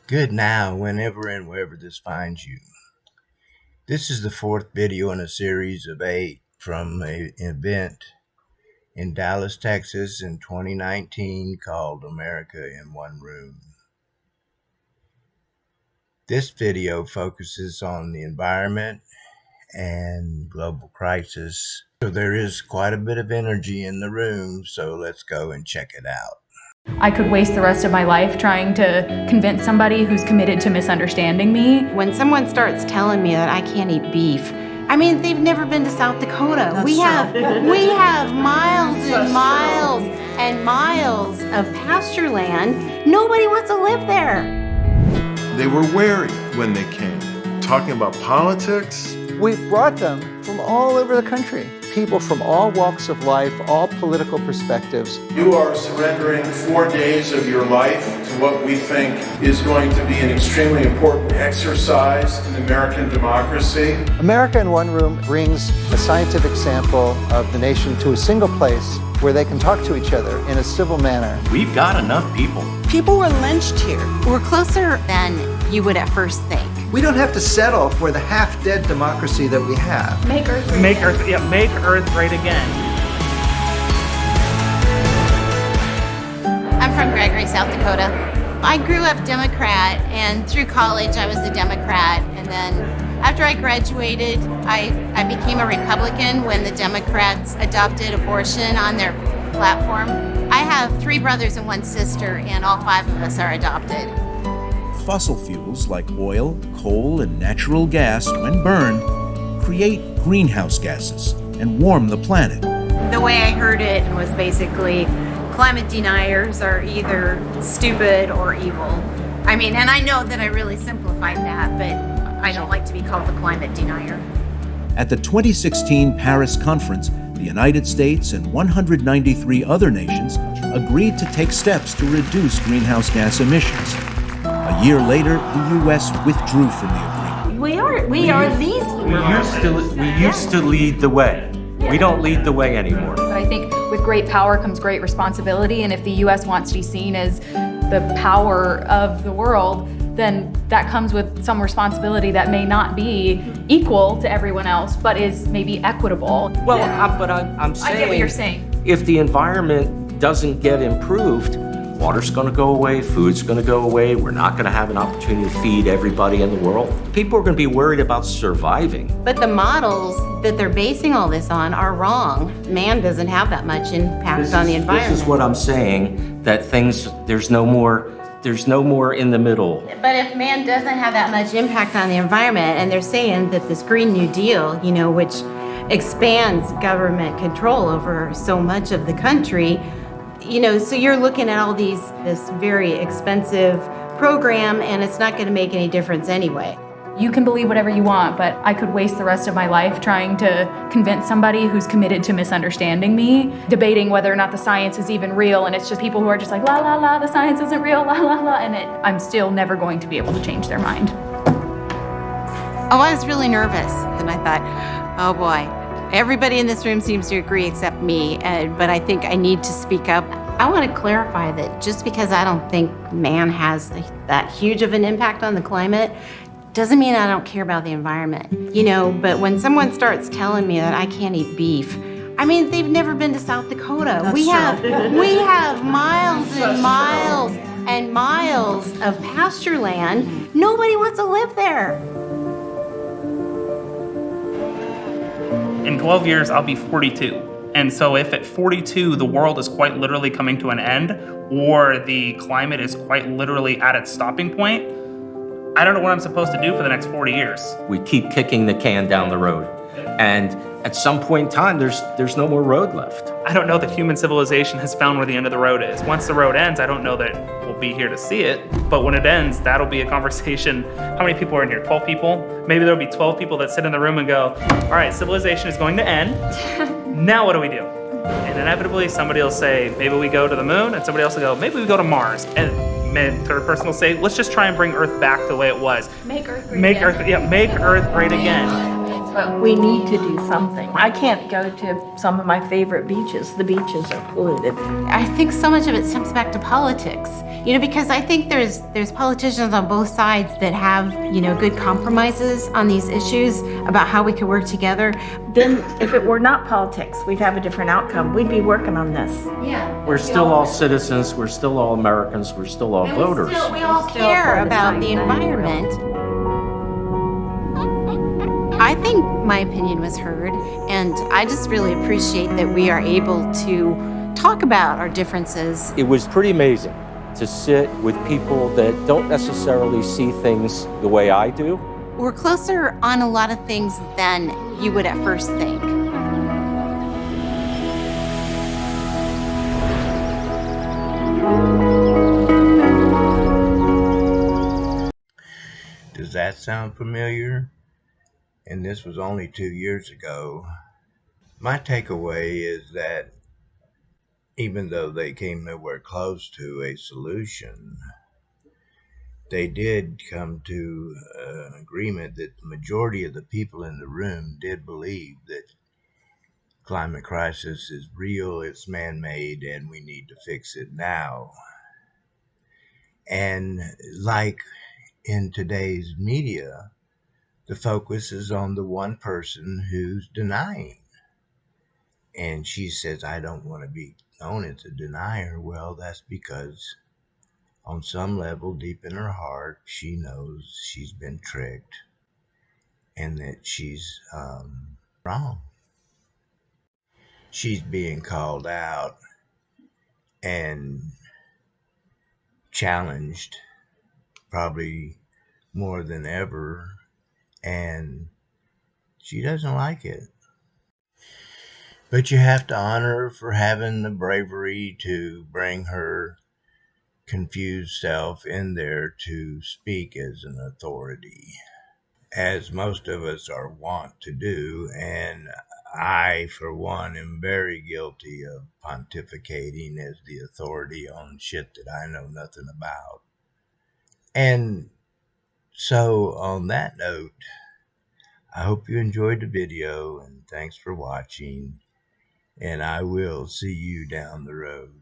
Good now, whenever and wherever this finds you. This is the fourth video in a series of 8 from an event in Dallas, Texas in 2019 called America in One Room. This video focuses on the environment and global crisis. So there is quite a bit of energy in the room, so let's go and check it out. I could waste the rest of my life trying to convince somebody who's committed to misunderstanding me. When someone starts telling me that I can't eat beef, I mean, they've never been to South Dakota. We have miles and miles and miles of pasture land. Nobody wants to live there. They were wary when they came. Talking about politics. We brought them from all over the country. People from all walks of life, all political perspectives. You are surrendering 4 days of your life to what we think is going to be an extremely important exercise in American democracy. America in One Room brings a scientific sample of the nation to a single place where they can talk to each other in a civil manner. We've got enough people. People were lynched here. We're closer than you would at first think. We don't have to settle for the half-dead democracy that we have. Make Earth great Make again. Make Earth great again. I'm from Gregory, South Dakota. I grew up Democrat, and through college I was a Democrat, and then after I graduated, I became a Republican when the Democrats adopted abortion on their platform. I have 3 brothers and 1 sister, and all 5 of us are adopted. Fossil fuels like oil, coal, and natural gas, when burned, create greenhouse gases and warm the planet. The way I heard it was basically climate deniers are either stupid or evil. I mean, and I know that I really simplified that, but I don't like to be called the climate denier. At the 2016 Paris Conference, the United States and 193 other nations agreed to take steps to reduce greenhouse gas emissions. A year later, the U.S. withdrew from the agreement. We are these. We used to lead the way. We don't lead the way anymore. But I think with great power comes great responsibility, and if the U.S. wants to be seen as the power of the world, then that comes with some responsibility that may not be equal to everyone else, but is maybe equitable. Well, I'm saying, I get what you're saying. If the environment doesn't get improved, water's going to go away, food's going to go away, we're not going to have an opportunity to feed everybody in the world. People are going to be worried about surviving. But the models that they're basing all this on are wrong. Man doesn't have that much impact on the environment. This is what I'm saying, that there's no more in the middle. But if man doesn't have that much impact on the environment, and they're saying that this Green New Deal, which expands government control over so much of the country, so you're looking at all this very expensive program, and it's not going to make any difference anyway. You can believe whatever you want, but I could waste the rest of my life trying to convince somebody who's committed to misunderstanding me, debating whether or not the science is even real, and it's just people who are just like, la, la, la, the science isn't real, la, la, la, and I'm still never going to be able to change their mind. Oh, I was really nervous, and I thought, oh boy, everybody in this room seems to agree except me, but I think I need to speak up. I want to clarify that just because I don't think man has that huge of an impact on the climate doesn't mean I don't care about the environment. But when someone starts telling me that I can't eat beef, I mean, they've never been to South Dakota. We have miles and miles and miles of pasture land. Nobody wants to live there. In 12 years, I'll be 42. And so if at 42, the world is quite literally coming to an end, or the climate is quite literally at its stopping point, I don't know what I'm supposed to do for the next 40 years. We keep kicking the can down the road. And at some point in time, there's no more road left. I don't know that human civilization has found where the end of the road is. Once the road ends, I don't know that we'll be here to see it. But when it ends, that'll be a conversation. How many people are in here? 12 people? Maybe there'll be 12 people that sit in the room and go, all right, civilization is going to end. Now what do we do? And inevitably somebody will say, maybe we go to the moon, and somebody else will go, maybe we go to Mars. And third person will say, let's just try and bring Earth back the way it was. Make Earth great again. Make Earth great again. But we need to do something. I can't go to some of my favorite beaches. The beaches are polluted. I think so much of it stems back to politics. Because I think there's politicians on both sides that have, good compromises on these issues about how we could work together. Then if it were not politics, we'd have a different outcome. We'd be working on this. Yeah. We're still all citizens, we're still all Americans, we're still all voters. We all care about the environment. I think my opinion was heard, and I just really appreciate that we are able to talk about our differences. It was pretty amazing to sit with people that don't necessarily see things the way I do. We're closer on a lot of things than you would at first think. Does that sound familiar? And this was only 2 years ago. My takeaway is that even though they came nowhere close to a solution, they did come to an agreement that the majority of the people in the room did believe that climate crisis is real, it's man-made, and we need to fix it now. And like in today's media, the focus is on the one person who's denying. And she says, I don't want to be known as a denier. Well, that's because on some level, deep in her heart, she knows she's been tricked and that she's wrong. She's being called out and challenged probably more than ever, and she doesn't like it. But you have to honor her for having the bravery to bring her confused self in there to speak as an authority, as most of us are wont to do. And I, for one, am very guilty of pontificating as the authority on shit that I know nothing about. And so, on that note, I hope you enjoyed the video, and thanks for watching, and I will see you down the road.